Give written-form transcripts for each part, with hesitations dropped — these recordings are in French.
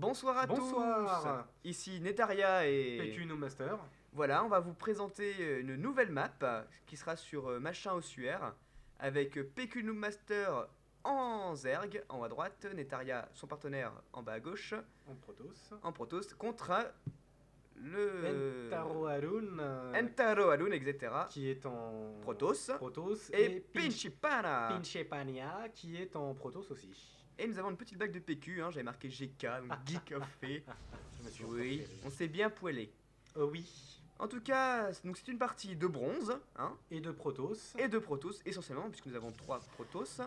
Bonsoir à Bonsoir. tous. Ici Netaria et PQ No Master. voilà, on va vous présenter une nouvelle map qui sera sur Machin Ossuaire avec PQ Noob Master en Zerg en haut à droite, Netaria son partenaire en bas à gauche, En Protoss. en Protoss contre le Entaro Harun. Entaro Alun, etc. Qui est en Protoss. Protoss. Et Pinchipana. Pinchepania qui est en Protoss aussi. Et nous avons une petite blague de PQ, j'avais marqué GK, donc Geek of Fé. Je me suis Oui, encore fait on s'est bien poêlé. rire. Oui. En tout cas, donc c'est une partie de bronze, Et de Protoss. et de Protoss essentiellement, puisque nous avons 3 Protoss,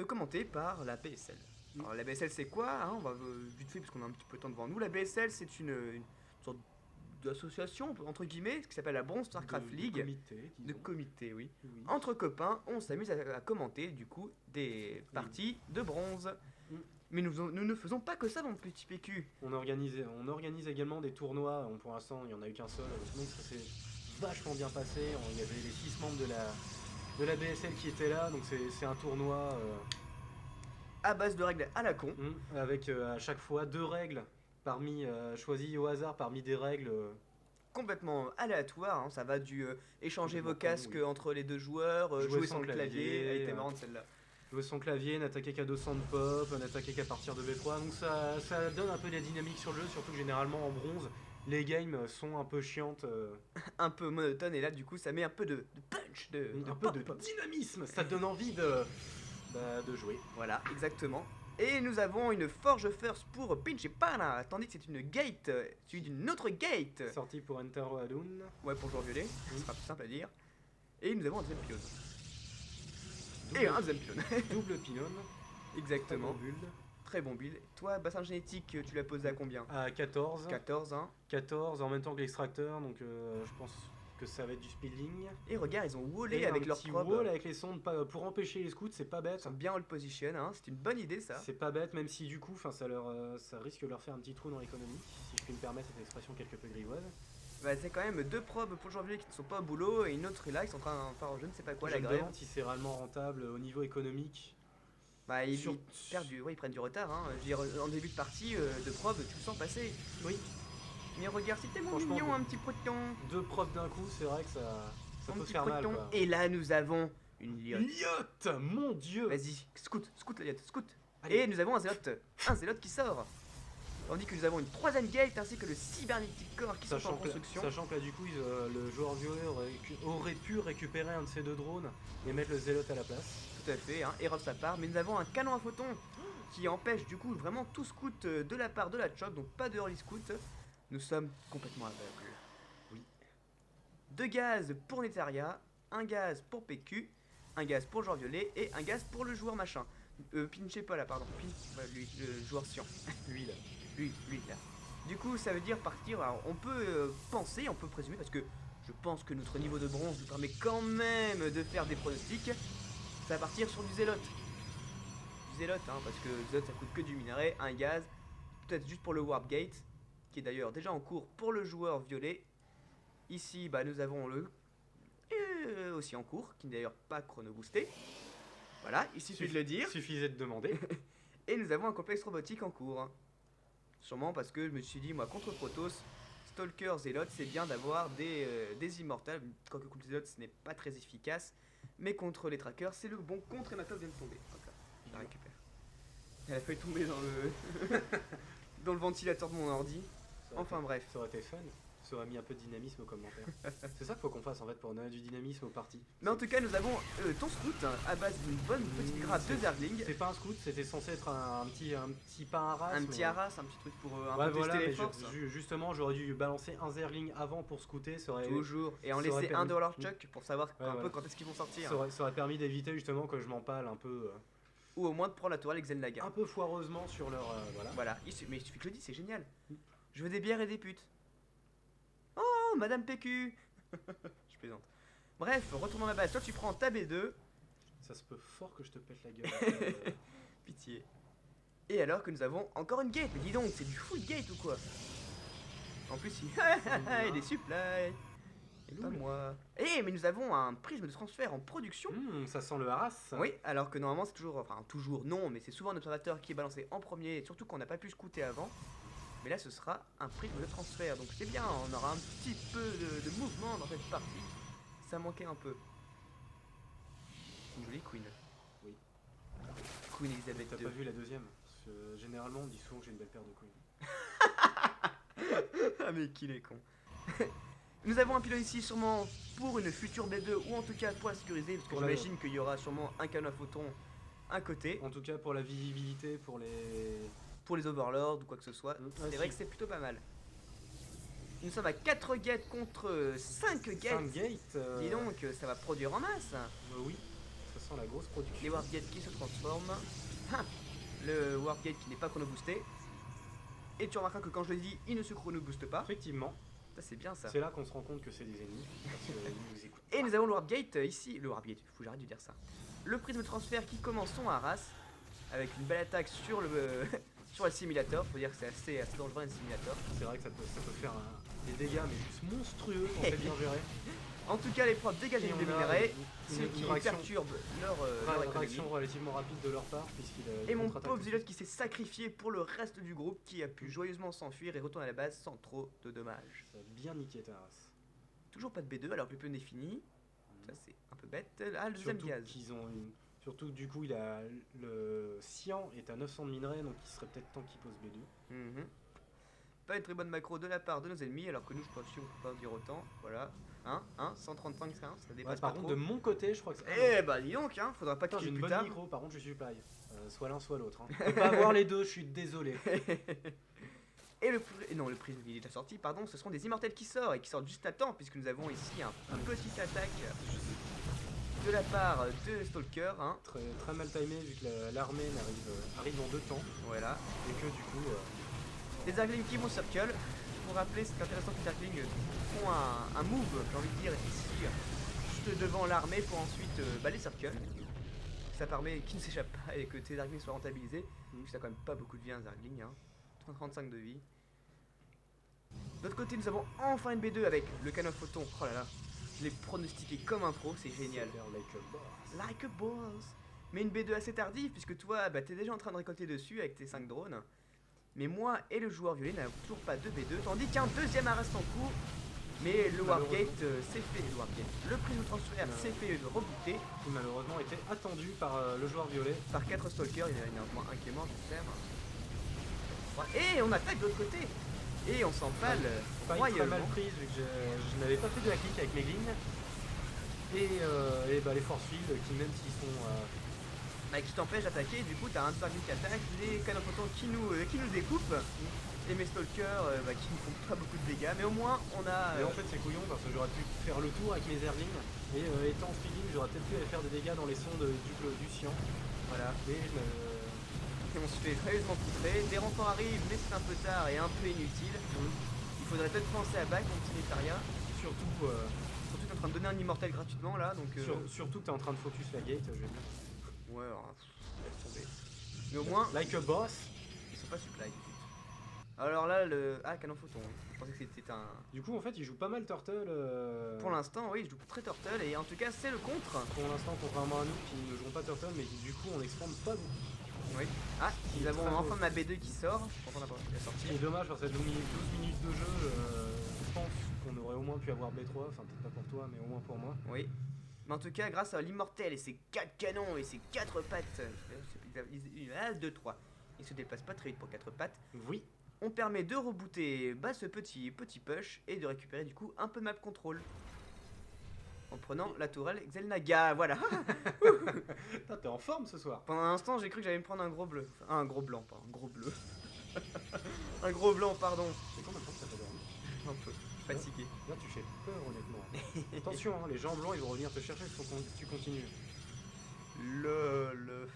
commentée par la BSL. Alors la BSL c'est quoi On va vite fait, parce qu'on a un petit peu de temps devant nous. La BSL c'est une sorte d'association, entre guillemets, qui s'appelle la Bronze Starcraft League. Comité, De disons. comité, oui. Oui. Entre copains, on s'amuse à commenter du coup des parties de bronze. Mm. Mais nous ne faisons pas que ça dans le petit PQ. On organise également des tournois. Pour l'instant, il n'y en a eu qu'un seul. Donc ça s'est vachement bien passé. Il y avait les 6 membres de la BSL qui étaient là. Donc c'est un tournoi À base de règles à la con. avec à chaque fois 2 règles choisies au hasard parmi des règles. Complètement aléatoire, ça va du échanger vos Complètement con, casques oui. entre les deux joueurs, Jouer jouer sans sans le clavier, elle était clavier, marrante celle-là. Jouer son clavier, n'attaquer qu'à 200 de pop, n'attaquer qu'à partir de B3. Donc ça donne un peu la dynamique sur le jeu, surtout que généralement en bronze, les games sont un peu chiantes. Un peu monotone et là du coup ça met un peu de punch, de Un peu de pop. dynamisme, ça donne envie de jouer. Voilà, exactement. Et nous avons une Forge First pour Pinchipana, tandis que c'est une gate, suivie d'une autre gate. Sorti pour Entaro Alun. Ouais, pour joueur violet, ce sera plus simple à dire. Et nous avons un deuxième pylône. Double, Et un deuxième pylône. double pylône. Exactement. Très bon build. Très bon build. Toi, bassin génétique, tu l'as posé à combien À 14. 14, 14 en même temps que l'extracteur, donc je pense que ça va être du speeding. Et regarde, ils ont wallé Et avec un leur petit probe. wall avec les sondes pour empêcher les scouts, c'est pas bête. Ils sont bien hold position, c'est une bonne idée ça. C'est pas bête, même si du coup, ça risque de leur faire un petit trou dans l'économie, si je puis me permettre cette expression quelque peu grivoise. Bah, c'est quand même 2 probes pour janvier qui ne sont pas au boulot et une autre est là, ils sont en train de faire je ne sais pas quoi Je la me grève. demande si c'est réellement rentable au niveau économique. Bah, ils Sur- ils prennent du retard. Je veux dire, en début de partie de probe, tu le sens passer. Oui, Mais regarde, c'est tellement Franchement, mignon bon. un petit poton. 2 profs d'un coup, c'est vrai que ça Un peut petit faire mal. poton. Quoi. Et là, nous avons une liotte. Lyotte, mon dieu. Vas-y, scout la liotte, scout. Allez. Et nous avons un zélote qui sort. Tandis que nous avons une 3ème gate ainsi que le cybernetic core qui sont en construction. Sachant que là, du coup, le joueur violet aurait pu récupérer un de ces 2 drones et mettre le zélote à la place. Tout à fait, erreur de sa part, mais nous avons un canon à photons qui empêche du coup vraiment tout scout de la part de la choc, donc pas de early scout. Nous sommes complètement aveugles. Oui. 2 gaz pour Netaria, 1 gaz pour PQ, 1 gaz pour le joueur violet et 1 gaz pour le joueur machin. Pinché pas là, pardon. Lui, le joueur cyan. Lui là. Lui là. Du coup, ça veut dire partir. Alors, on peut penser, on peut présumer, parce que je pense que notre niveau de bronze nous permet quand même de faire des pronostics. Ça va partir sur du zélote. Du zélote, parce que le zélote ça coûte que du minerai, un gaz. Peut-être juste pour le warp gate, qui est d'ailleurs déjà en cours pour le joueur violet. Ici, bah, nous avons le aussi en cours, qui n'est d'ailleurs pas chrono boosté. Voilà, il suffit de le dire. Suffisait de demander. Et nous avons un complexe robotique en cours. Sûrement parce que je me suis dit, moi, contre Protoss, Stalker, Zealot, c'est bien d'avoir des immortels. Quoique contre les Zealots, ce n'est pas très efficace. Mais contre les trackers, c'est le bon contre et ma table vient de tomber. Hop là, je la récupère. Elle a failli tomber dans le, dans le ventilateur de mon ordi. Enfin bref. Ça aurait été fun. Ça aurait mis un peu de dynamisme au commentaire. C'est ça qu'il faut qu'on fasse en fait pour donner du dynamisme aux parties. Mais en tout cas, nous avons ton scout à base d'une bonne petite grappe de Zergling. C'est pas un scout, c'était censé être un petit pain à race. Un petit haras, un petit truc pour un Ouais, peu voilà, tester les mais forces. justement, j'aurais dû balancer un Zergling avant pour scouter. Ça aurait, Toujours. Et en ça aurait laisser un permis- de leur chuck pour savoir un ouais. peu quand est-ce qu'ils vont sortir. ça aurait permis d'éviter justement que je m'empale un peu. Ou au moins de prendre la tourelle avec Zenlaga. Un peu foireusement sur leur. Voilà. Voilà, mais il suffit que je le dise, c'est génial. Je veux des bières et des putes. Oh, Madame PQ. Je plaisante. Bref, retournons à la base. Toi, tu prends ta B2. Ça se peut fort que je te pète la gueule. Pitié. Et alors que nous avons encore une gate. Mais dis donc, c'est du full gate ou quoi? En plus, il est supply. Pas moi. Eh, mais nous avons un prisme de transfert en production. Ça sent le harass. Oui, alors que normalement c'est toujours, enfin toujours non, mais c'est souvent un observateur qui est balancé en premier, et surtout qu'on n'a pas pu scouter avant. Mais là ce sera un prisme de transfert, donc c'est bien, on aura un petit peu de mouvement dans cette partie. Ça manquait un peu. Une jolie queen. Oui. Queen Elizabeth T'as II. pas vu la deuxième? Parce que généralement on dit souvent que j'ai une belle paire de queens. Ah mais qu'il est con. Nous avons un pylône ici sûrement pour une future B2 ou en tout cas pour la sécuriser parce que Pour la- j'imagine qu'il y aura sûrement un canon à photon à côté En tout cas pour la visibilité, pour les overlords ou quoi que ce soit. C'est vrai que c'est plutôt pas mal. Nous sommes à 4 gates contre 5 gates. 5 gates. Dis donc, ça va produire en masse. Oui, ça sent la grosse production. Les warp gates qui se transforment. Ah, le warp gate qui n'est pas chrono boosté. Et tu remarqueras que quand je le dis, il ne se chrono booste pas. Effectivement, Ça c'est bien ça. c'est là qu'on se rend compte que c'est des ennemis. Parce qu'ils nous écoutent. Et nous avons le warp gate ici. Le warp gate, faut que j'arrête de dire ça. Le prisme de transfert qui commence son harass. Avec une belle attaque sur le, sur le simulator. Faut dire que c'est assez dangereux un simulator. C'est vrai que ça peut faire des dégâts mais juste monstrueux quand c'est bien géré. En tout cas, les profs dégagent Et les on a minerais. Ce une qui réaction- perturbe leur économie. réaction relativement rapide de leur part puisqu'il Et mon contre-attaque. pauvre Zilot qui s'est sacrifié pour le reste du groupe qui a pu joyeusement s'enfuir et retourner à la base sans trop de dommages. Ça a bien niqué ta race. Toujours pas de B2 alors que le pylône est fini. Ça c'est un peu bête. Ah, le deuxième Surtout gaz. qu'ils ont Surtout que du coup il a le Cyan est à 900 de minerais donc il serait peut-être temps qu'il pose B2. Mhm. Pas une très bonne macro de la part de nos ennemis alors que nous je pense qu'on peut pas en dire autant. Voilà. 135, ça dépasse Ouais, par pas contre trop. de mon côté je crois que Eh bah dis donc, hein, faudra pas Putain, j'ai qu'il une plus bonne tard. micro, par contre je suis supply. Soit l'un soit l'autre. Hein. Je peux pas avoir les deux, je suis désolé. Et le prisme il est déjà sorti, pardon, ce seront des immortels qui sortent et qui sortent juste à temps puisque nous avons ici un petit attaque de la part de Stalker, hein. Très, très mal timé vu que l'armée arrive en 2 temps Voilà. et que du coup Les Zerglings qui vont circle. Pour rappeler, c'est intéressant que les Zerglings font un move, j'ai envie de dire, ici, juste devant l'armée pour ensuite les circle. Ça permet qu'ils ne s'échappent pas et que tes Zerglings soient rentabilisés. Donc ça a quand même pas beaucoup de vie un Zergling, hein. 35 de vie. De l'autre côté, nous avons enfin une B2 avec le canon photon. Oh là là, je l'ai pronostiqué comme un pro, c'est génial. c'est faire like a boss. Like a boss. Mais une B2 assez tardive puisque toi t'es déjà en train de récolter dessus avec tes 5 drones. Mais moi et le joueur violet n'avons toujours pas de B2 tandis qu'un deuxième arrest en cours. Mais le Wargate s'est fait, le prisme transfert s'est fait rebooter Qui malheureusement était attendu par le joueur violet. par 4 stalkers, il y en a au moins un qui est mort j'espère. Et on attaque de l'autre côté. Et on s'empale Pas très royalement. mal prise vu que je n'avais pas fait de hack avec mes lignes. Et les force field qui même s'ils sont Qui t'empêche d'attaquer, du coup t'as un target qui attaque, les canons photons qui nous découpent, et mes stalkers qui ne font pas beaucoup de dégâts, mais au moins on a... Et en fait c'est couillon parce que j'aurais pu faire le tour avec mes airlings et étant speeding j'aurais peut-être pu aller faire des dégâts dans les sondes du Cyan. Voilà, Mais et on se fait sérieusement poutrer, des renforts arrivent mais c'est un peu tard et un peu inutile. Il faudrait peut-être penser à back mon petit Netaria, surtout surtout t'es en train de donner un immortel gratuitement là, donc... surtout que t'es en train de focus la gate, je vais dire. Ouais, alors, laisse tomber. Mais au moins, Like a boss. ils sont pas supply tout de suite. Alors là, canon photon, je pensais que c'était un... Du coup en fait il joue pas mal Turtle. Pour l'instant, oui, je joue très Turtle et en tout cas c'est le contre. Pour l'instant contrairement à nous qui ne jouons pas Turtle mais qui du coup on expande pas beaucoup. Oui. Ah, Qui nous est avons très enfin beau. ma B2 qui sort. Je suis content d'avoir la Ce sortie. qui est dommage parce que 12 minutes de jeu, je pense qu'on aurait au moins pu avoir B3, enfin peut-être pas pour toi mais au moins pour moi. Oui. Mais en tout cas, grâce à l'immortel et ses 4 canons et ses 4 pattes, il a 2, 3. Il se déplace pas très vite pour 4 pattes. Oui. On permet de rebooter ce petit push et de récupérer du coup un peu de map control. En prenant la tourelle Xelnaga, voilà. Putain, t'es en forme ce soir. Pendant un instant, j'ai cru que j'allais me prendre un gros bleu. Enfin, un gros blanc, pas un gros bleu. Un gros blanc, pardon. C'est combien de temps que t'as pas dormi? Un peu fatigué. Là tu fais peur honnêtement. Attention, hein, les gens blancs ils vont revenir te chercher, il faut que tu continues. LOL.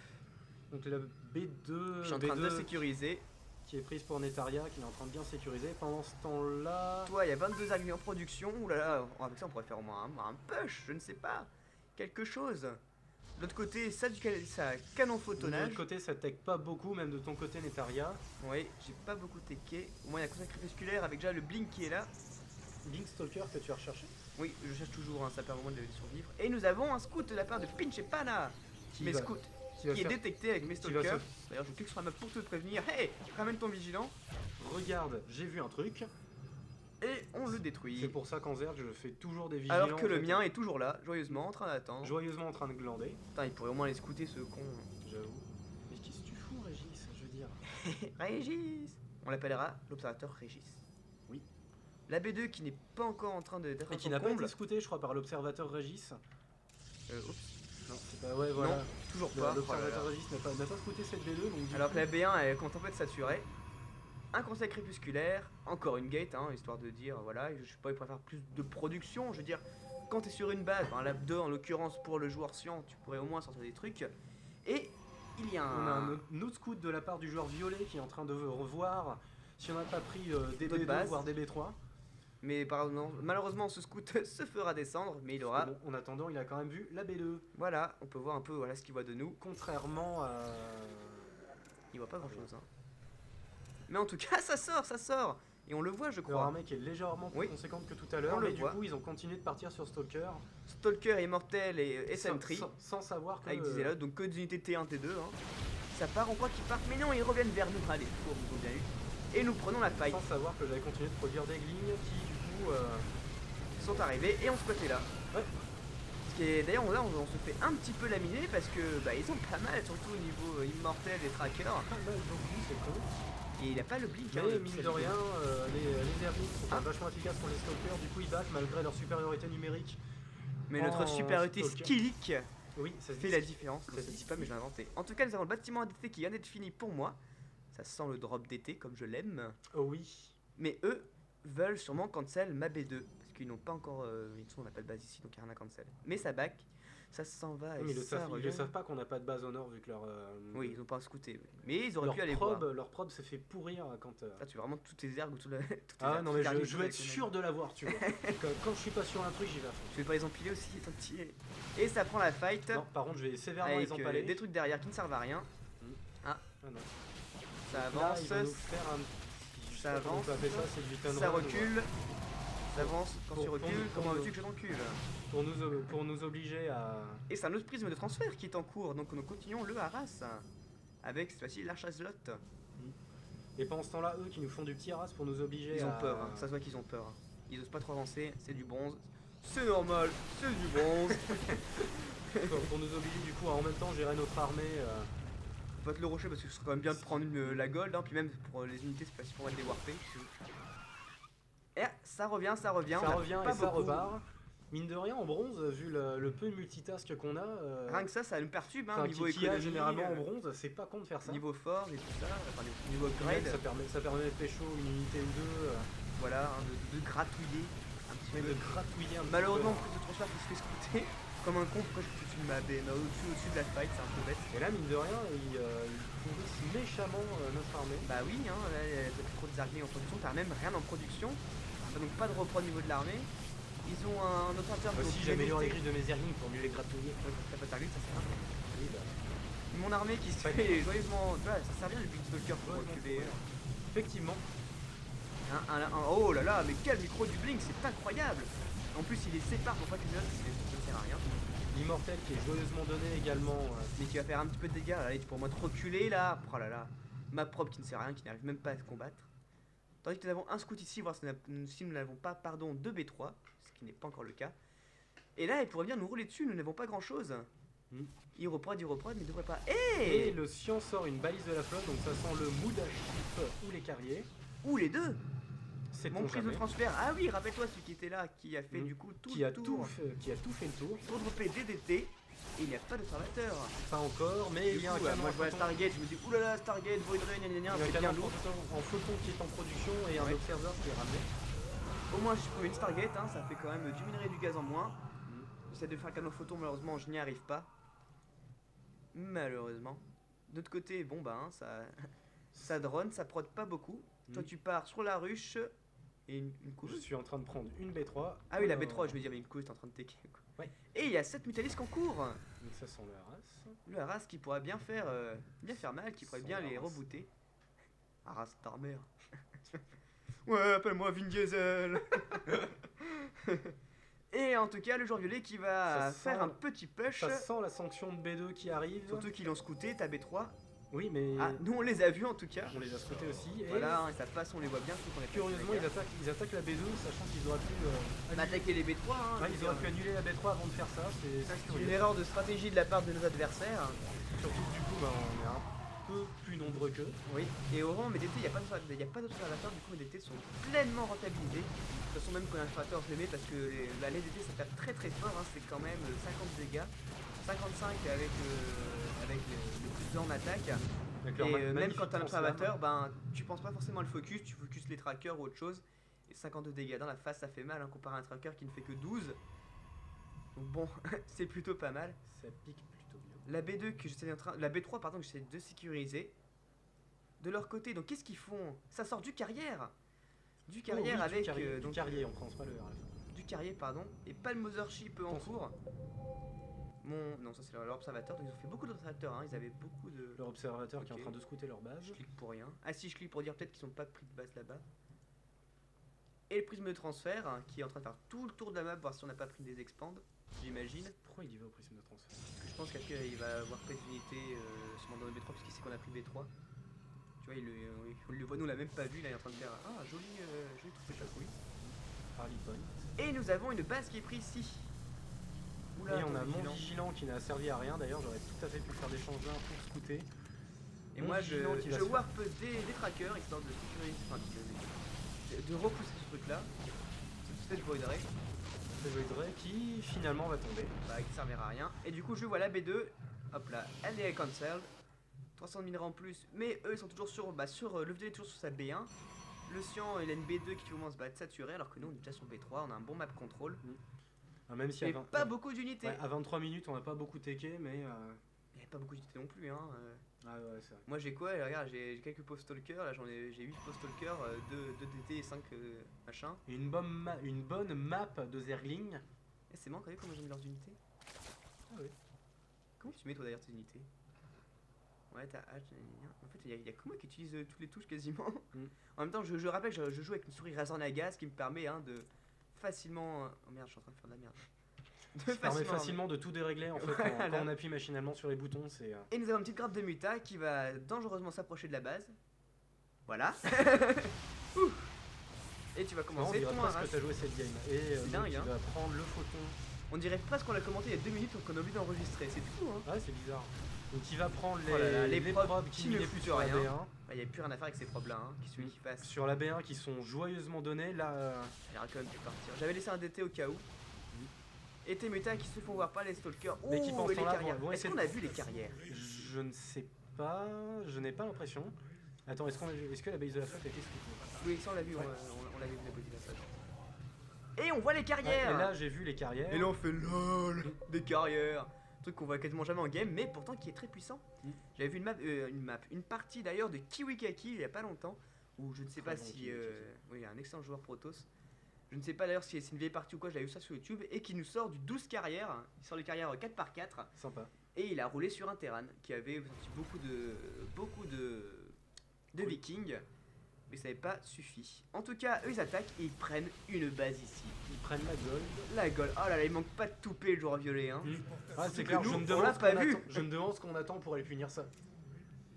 Donc la B2, Je suis en train de B2 sécuriser. qui est prise pour Netaria, qui est en train de bien sécuriser. Pendant ce temps-là, Toi, il y a 22 arguments en production. Ouh là là, avec ça, on pourrait faire au moins un push, je ne sais pas. Quelque chose. De l'autre côté, ça canon de photonnage. l'autre côté ça tech pas beaucoup, même de ton côté Netaria. Oui, j'ai pas beaucoup teché. Au moins, il y a consacré crépusculaire avec déjà le blink qui est là. Blink Stalker que tu as recherché. Oui, je cherche toujours, hein, ça permet au moins de survivre. Et nous avons un scout de la part de Pinch et Pana. Qui Mes va, scouts, qui va qui est faire. détecté avec mes Qui va stalkers. se. D'ailleurs, je clique sur la map pour te prévenir. Hey, ramène ton vigilant. Regarde, j'ai vu un truc. Et on le C'est détruit. pour ça qu'en Zerg, je fais toujours des vigilants. Alors que en le fait, mien est toujours là, joyeusement, en train d'attendre. joyeusement en train de glander. Putain, il pourrait au moins les scouter, ce con. J'avoue. Mais qu'est-ce que tu fous, Régis? Je veux dire. Régis. On l'appellera l'observateur Régis. Oui. La B2 qui n'est pas encore en train d'être Et à qui son n'a pas comble. été scouté, je crois, par l'observateur Régis. Oups. Non, c'est pas. Ouais, voilà. Non, toujours pas. L'observateur Oh là là. Régis n'a pas scouté cette B2, donc. Alors que la B1 elle compte en fait saturer. Un conseil crépusculaire, encore une gate, hein, histoire de dire, voilà, je sais pas, il préfère plus de production, je veux dire, quand t'es sur une base, enfin la 2 en l'occurrence pour le joueur scient, tu pourrais au moins sortir des trucs. Et il y a On a un... un autre scout de la part du joueur violet qui est en train de revoir si on n'a pas pris des D'autres B2 bases. voire des B3. Mais pardon, malheureusement ce scout se fera descendre, mais il aura... Bon, en attendant, il a quand même vu la B2. Voilà, on peut voir un peu voilà, ce qu'il voit de nous. Contrairement à. Il voit pas grand chose, hein. Mais en tout cas, ça sort. Et on le voit, je Leur crois. armée qui est légèrement plus Oui. conséquente que tout à l'heure, On le mais du voit. coup, ils ont continué de partir sur Stalker. Stalker, Immortel et Sentry. Sans savoir que. Avec des élotes, donc que des unités T1, T2. Hein. Ça part, on croit qu'ils partent, mais non, ils reviennent vers nous. Allez, pour nous ont bien eu. Et nous prenons la fight. Sans savoir que j'avais continué de produire des lignes qui, du coup. Ils sont arrivés et on squattait là. Ouais. Ce qui est d'ailleurs, là, on se fait un petit peu laminer parce que bah, ils ont pas mal, surtout au niveau Immortel et Tracker. Pas mal beaucoup, c'est con. Et il a pas le blink. Mais hein, le mine petit de rien, les Airlings sont Ah. vachement efficaces pour les Stalkers, du coup ils battent malgré leur supériorité numérique. Mais notre en supériorité Stalker. skillique Oui, ça se fait dit. la différence. Ça se dit pas, mais je l'ai inventé. En tout cas, nous avons le bâtiment ADT qui vient d'être fini pour moi. Ça sent le drop d'été comme je l'aime. Oh oui. Mais eux veulent sûrement cancel ma B2. Parce qu'ils n'ont pas encore. On n'a pas de base ici, donc il n'y a rien à cancel. Mais ça back, ça s'en va. Et Mais ils ça le revient. savent pas qu'on n'a pas de base au nord vu que leur. Oui, ils n'ont pas scouté. Oui. Mais ils auraient leur pu aller probe, voir. leur probe s'est fait pourrir quand. Ah, tu veux vraiment toutes tes ergs ou tout la. Ah non, mais je veux être sûr de l'avoir, tu vois. Quand je suis pas sur un truc, j'y vais à fond. Je vais pas les empiler aussi, tant petit. Et ça prend la fight. Non, par contre, je vais sévèrement Avec les empaler. des trucs derrière qui ne servent à rien. Ah non. Ça Là, avance. il va nous faire un. Je sais Ça pas comment on avance. peut appeler ça, c'est du turn Ça round, recule. Ça avance. Quand tu Pour recules, nous- comment pour veux-tu que je t'encule? pour nous obliger à. Et c'est un autre prisme de transfert qui est en cours. Donc nous continuons le Haras. Avec cette fois-ci l'Archaslot. Et pendant ce temps-là, eux qui nous font du petit ras pour nous obliger Ils à. ont peur, hein. Ça se voit qu'ils ont peur. Hein. Ils osent pas trop avancer, c'est du bronze. C'est normal, c'est du bronze. pour nous obliger du coup à en même temps gérer notre armée. Faut pas te le rocher parce que ce serait quand même bien de prendre la gold. Hein. Puis même pour les unités, c'est facile pour moi de les warper. Et ça revient, Ça on a revient pas et ça beaucoup. repart. Mine de rien, en bronze, vu le peu de multitask qu'on a. Rien que ça nous perturbe. Hein, enfin, niveau qui a économie, généralement en bronze, c'est pas con de faire ça. niveau forge et tout ça. Enfin, niveau Puis même, upgrade. ça permet de pécho une unité ou deux. Voilà, hein, de gratouiller un petit peu. De gratouiller un petit Malheureusement, peu. prise de transfert qui se fait scouter comme un con. Pourquoi je suis au-dessus de ma baie, au-dessus de la fight, c'est un peu bête. Et là, mine de rien, ils pourrissent méchamment notre armée. Bah oui, hein, là, t'as plus trop de zarglés en production, t'as même rien en production. T'as donc pas de reprod au niveau de l'armée. Ils ont un opérateur Moi aussi, j'améliore les grilles de mes Zerglings pour mieux les gratouiller. T'as pas de zarglés, ça sert à rien. Oui, bah, Mon armée qui se fait joyeusement. Voilà, ça sert bien le Big Stalker pour reculer. effectivement. Oh là là, mais quel micro du Blink, c'est incroyable! En plus, il les sépare pour pas qu'ils ça ne sert à rien. L'immortel qui est joyeusement donné également. Mais qui va faire un petit peu de dégâts. Allez, pour moi de reculer là. Oh là là. Ma probe qui ne sert à rien, qui n'arrive même pas à se combattre. Tandis que nous avons un scout ici, voir si nous n'avons pas, pardon, 2 B3, ce qui n'est pas encore le cas. Et là, il pourrait bien nous rouler dessus, nous n'avons pas grand chose. Il reprod, mais il devrait pas. Et le Scion sort une balise de la flotte, donc ça sent le mood à chip ou les carriers. Ou les deux. C'est Mon prise de transfert. Ah oui, rappelle-toi celui qui était là, qui a fait du coup tout qui a le tour. qui a tout fait le tour. Pour dropper DDT, et il n'y a pas d'observateur. Pas encore, mais il y a un canon moi en je vois la photon. Stargate, je me dis oulala Stargate, Voidray, gna gna gna, Il y a un c'est bien canon lourd. en photon qui est en production et un Ouais. observeur qui est ramené. Au moins j'ai trouvé une Stargate, hein, ça fait quand même du minerai et du gaz en moins. J'essaie de faire un canon photon, malheureusement je n'y arrive pas. Malheureusement. D'autre côté, bon bah hein, ça drone, ça prod pas beaucoup. Toi tu pars sur la ruche et une couche. Je suis en train de prendre une B3. Ah oui la B3 je veux dire, mais une couche t'es en train de tecker quoi. Ouais. Et il y a 7 Mutalisques en cours. Donc ça sent le Haras. Le Haras qui pourrait bien faire mal, qui pourrait Sans bien les Haras. rebooter. Haras Starmer. Ouais, appelle-moi Vin Diesel. Et en tout cas, le joueur violet qui va Ça faire sent- un petit push. Ça sent la sanction de B2 qui arrive. Surtout qu'ils l'ont scouté, t'as B3. Oui, mais Ah, nous on les a vus en tout cas. on les a scoutés aussi. Et Voilà, hein, ça passe, on les voit bien. Surtout qu'on est curieusement, ils attaquent la B2, sachant qu'ils auraient pu attaquer les B3. Hein, ouais, ils auraient pu annuler la B3 avant de faire ça. C'est C'est curieux. une erreur de stratégie de la part de nos adversaires. Surtout que du coup, bah, on est un peu plus nombreux qu'eux. Oui, et au rang MDT, il n'y a pas d'observateurs, du coup MDT sont pleinement rentabilisés. De toute façon, même quand l'installateur je les mets parce que les DT ça tape très très fort, hein, c'est quand même 50 dégâts, 55 avec le plus 2 en attaque. Avec leur Et même magnifique quand t'as un transfert. observateur, ben tu penses pas forcément à le focus, tu focuses les trackers ou autre chose. Et 52 dégâts dans la face, ça fait mal hein, comparé à un tracker qui ne fait que 12. Donc bon, c'est plutôt pas mal. Ça pique plutôt bien. La B2 que j'essaie la B3 pardon que j'essaie de sécuriser. De leur côté, donc qu'est-ce qu'ils font? Ça sort du carrière. Du carrière Oh oui, avec du carrier, donc, du carrier, on prononce pas le R à la fin. du carrier pardon et pas le mothership en Attention. cours. Non, ça c'est leur observateur, donc ils ont fait beaucoup d'observateurs, hein, ils avaient beaucoup de. Leur observateur qui est en Ok. train de scouter leur base. Je clique pour rien. Ah si, je clique pour dire peut-être qu'ils sont pas pris de base là-bas. Et le prisme de transfert hein, qui est en train de faire tout le tour de la map, voir si on n'a pas pris des expands, j'imagine. Pourquoi il y va au prisme de transfert? Parce que je pense qu'après il va avoir pas d'unité sûrement dans le B3 parce qu'il sait qu'on a pris B3. Tu vois, on le voit, nous on l'a même pas vu, là il est en train de faire ah joli truc de chatouille. Harley Point. Et nous avons une base qui est prise ici. Oula, Et on a attends, mon vigilant. vigilant qui n'a servi à rien. D'ailleurs, j'aurais tout à fait pu faire des changements pour scouter. Et Mon moi vigilant qui va je se faire- warp des trackers histoire de sécuriser, enfin de repousser ce truc là. C'est je voidrai. Le Void Ray qui finalement va tomber. Bah qui servira à rien. Et du coup je vois la B2. Hop là, elle est cancel. 300 de minerais en plus. Mais eux ils sont toujours sur. Le violet est toujours sur sa B1. Le cyan il a une B2 qui commence à être saturée alors que nous on est déjà sur B3, on a un bon map control. Ah, même si Mais pas beaucoup d'unités. ouais, à 23 minutes, on n'a pas beaucoup také, mais. Il n'y a pas beaucoup d'unités non plus hein. Ah ouais, c'est vrai. Moi j'ai quoi? Regarde, j'ai quelques post-stalkers, là j'ai 8 post-stalkers, 2 DT et 5 machin. Et une bonne map de Zergling. Et c'est marrant, vous comment j'ai mis leurs unités? Ah oui. Comment tu mets toi d'ailleurs tes unités? Ouais, t'as H, en fait il y a que moi qui utilise toutes les touches quasiment. Mm. En même temps, je rappelle que je joue avec une souris Razer Nagas qui me permet hein, de facilement. Oh merde, je suis en train de faire de la merde. Ça permet facilement de tout dérégler en fait Voilà. quand on appuie machinalement sur les boutons. C'est. Et nous avons une petite grappe de muta qui va dangereusement s'approcher de la base. Voilà. Ouh. Et tu vas Non, on commencer dirait ton presque arrache. que t'as joué cette game. Et C'est dingue, il hein. va prendre le photon. On dirait presque qu'on l'a commenté il y a 2 minutes donc on a oublié d'enregistrer. C'est fou hein. Ouais, c'est bizarre. Donc il va prendre Oh là là, les probes probes qui qui ne minaient foutent plus sur la rien. B1. Il n'y a plus rien à faire avec ces probes là. Hein. Qui celui qui passe. Sur la B1 qui sont joyeusement donnés. Là, Il aura quand même pu partir. J'avais laissé un DT au cas où. Et tes mutas qui se font voir par les stalkers. Mais qui Ouh, pensent et les en là, carrières. vont Est-ce essayer qu'on de- a vu les carrières? je ne sais pas. Je n'ai pas l'impression. Attends, est-ce que la base de la flotte a été scoutée? Oui, ça on l'a vu, Ouais. on l'avait vu la body de la flotte. Et on voit les Ouais, carrières. et là, j'ai vu les carrières. Et là on fait LOL des carrières. Truc qu'on voit quasiment jamais en game, mais pourtant qui est très puissant. Mm. J'avais vu une partie d'ailleurs de Kiwikaki il y a pas longtemps, où je ne sais Très pas bon si. Kiwikaki. Oui, un excellent joueur Protoss. Je ne sais pas d'ailleurs si c'est une vieille partie ou quoi, j'avais vu ça sur YouTube, et qui nous sort du 12 carrières. Il sort les carrières 4x4, Sympa. et il a roulé sur un Terran qui avait sorti beaucoup de vikings, mais ça n'avait pas suffi. En tout cas, eux ils attaquent et ils prennent une base ici. Ils prennent la gold. La goal, oh là là, il manque pas de touper le joueur violet hein. Ah, Surtout c'est que clair, nous, je me on demande l'a ce pas qu'on vu. attend- Je me demande ce qu'on attend pour aller punir ça.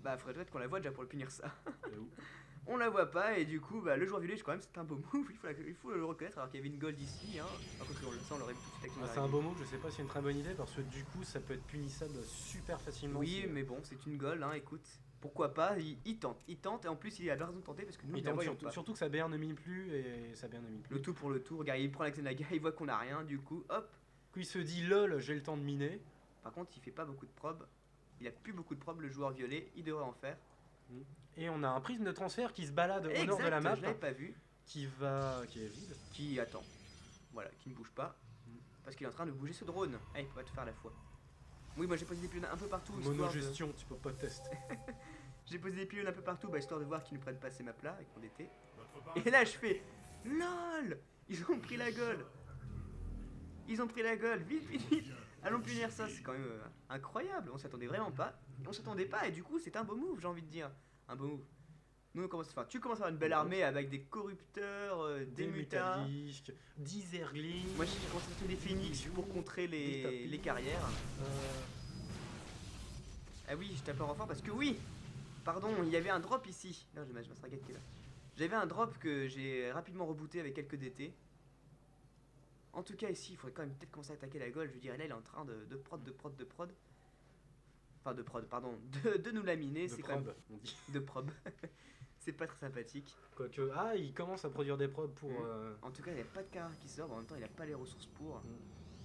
Bah faudrait peut-être qu'on la voit déjà pour le punir ça. J'avoue. On la voit pas et du coup bah, le joueur violet quand même c'est un beau move, il faut le reconnaître alors qu'il y avait une gold ici hein. Par contre ça on l'aurait vu tout de suite avec son Ah, c'est un beau move, je sais pas si c'est une très bonne idée parce que du coup ça peut être punissable super facilement. Oui si- mais bon c'est une gold hein, écoute. Pourquoi pas, il tente et en plus il a bien raison de tenter parce que nous Il ne la tente voyons surtout, pas. surtout que sa BR ne mine plus et sa BR ne mine plus. Le tout pour le tout, regarde il prend la Xenaga, il voit qu'on a rien du coup hop. Du coup il se dit lol, j'ai le temps de miner. Par contre il fait pas beaucoup de probes, il a plus beaucoup de probes le joueur violet, il devrait en faire. Et on a un prisme de transfert qui se balade au nord de la map, je l'avais pas vu, qui est vide. qui attend. Voilà, qui ne bouge pas. Parce qu'il est en train de bouger ce drone. Ah, il peut pas te faire à la fois. Oui, moi j'ai posé des pylônes un peu partout. histoire de- Monogestion, tu peux pas tester. J'ai posé des pylônes un peu partout, bah, histoire de voir qu'ils ne prennent pas ces maps là avec mon DT. Et là je fais LOL. Ils ont pris la gueule. Ils ont pris la gueule, vite, vite, vite. Allons punir ça, c'est quand même incroyable. On s'attendait vraiment pas. On s'attendait pas et du coup c'est un beau move, j'ai envie de dire. Un beau move. Nous, tu commences à avoir une belle armée avec des corrupteurs, des mutas. métallisques, 10 Zerglings. Moi, j'ai commencé à faire des phoenix pour contrer les carrières. Ah oui, je tape en renfort parce que oui, pardon, il y avait un drop ici. Non, j'ai ma Stargate qui est là. J'avais un drop que j'ai rapidement rebooté avec quelques DT. En tout cas, ici, il faudrait quand même peut-être commencer à attaquer la Gold. Je dirais là, il est en train de prod. Enfin, de prod, pardon. De nous laminer. De C'est quand même. probe, on dit. De prob. C'est pas très sympathique. Quoique, il commence à produire des probes pour. En tout cas, il n'y a pas de carrière qui sort. En même temps, il n'a pas les ressources pour.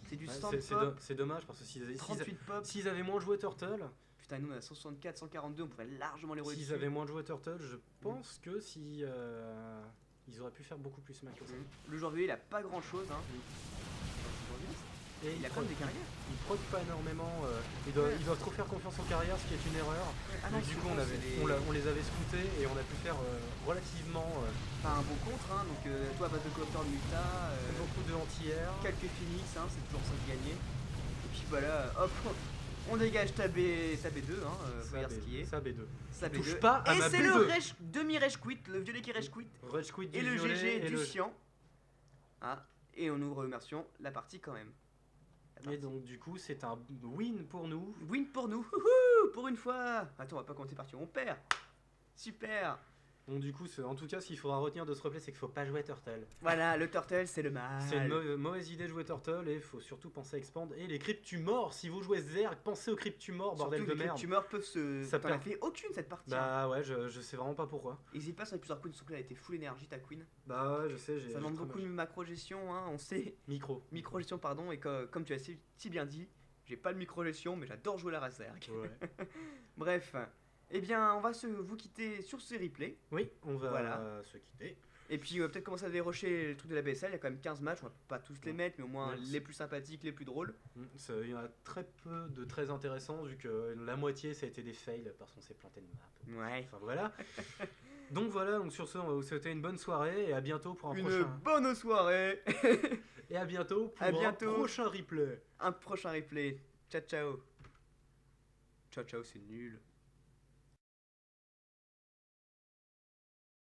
C'est du Ouais, stand pop. c'est dommage parce que 38 pop. s'ils avaient moins joué Turtle, Putain, nous on a 164, 142, on pourrait largement les rouler s'ils dessus. avaient moins joué Turtle, je pense que si ils auraient pu faire beaucoup plus mal que ça. Le joueur VE il a pas grand chose. Hein. Et Il a quand même des carrières. ils prod pas énormément. Ils doivent trop faire confiance aux carrières, ce qui est une erreur. Donc du coup, on les avait scoutés et on a pu faire relativement Pas un bon contre, hein. Donc toi, base de coopteur de Muta, beaucoup de anti-air. quelques Phoenix, hein, c'est toujours ça de gagner. Et puis voilà, hop, on dégage ta B2, hein, faut dire ce qui est. Ça B2. Ça B2. Touche pas à et ma c'est B2. le demi-rage quit, le violet qui rage quit. Rage quit du Et le violet GG et du le- cyan. Ah, et on nous remercions la partie quand même. Et donc du coup, c'est un win pour nous. Win pour nous, wouhou, pour une fois. Attends, on va pas compter partie, on perd. Super. Donc du coup, en tout cas, ce qu'il faudra retenir de ce replay, c'est qu'il faut pas jouer Turtle. Voilà, le turtle c'est le mal. C'est une mauvaise idée de jouer Turtle et il faut surtout penser à expand. Et les Cryptumors, si vous jouez Zerg, pensez aux Cryptumors, bordel Surtout de que les merde. tumeurs peuvent se. Ça T'en as perd. fait aucune cette partie. Bah ouais, je sais vraiment pas pourquoi. N'hésite pas sur les plusieurs queens, sauf que là elle était full énergie ta queen. Bah ouais, je sais, j'ai. Ça demande j'ai beaucoup de trop macro-gestion, hein, on sait. Micro. Micro-gestion, pardon, et comme tu as si bien dit, j'ai pas de micro-gestion, mais j'adore jouer la race Zerg. Ouais. Bref, eh bien, on va vous quitter sur ce replay. Oui, on va Voilà. se quitter. Et puis, on va peut-être commencer à dérocher le truc de la BSL. Il y a quand même 15 matchs, on va pas tous les mettre, mais au moins Ouais, les plus sympathiques, les plus drôles. Il y en a très peu de très intéressants vu que la moitié ça a été des fails parce qu'on s'est planté de map. Ouais. Enfin voilà. Donc voilà, donc sur ce, on va vous souhaiter une bonne soirée et à bientôt pour un Une prochain. bonne soirée. Et à bientôt pour À bientôt. un prochain replay. Un prochain replay. Ciao, ciao. Ciao, ciao, c'est nul.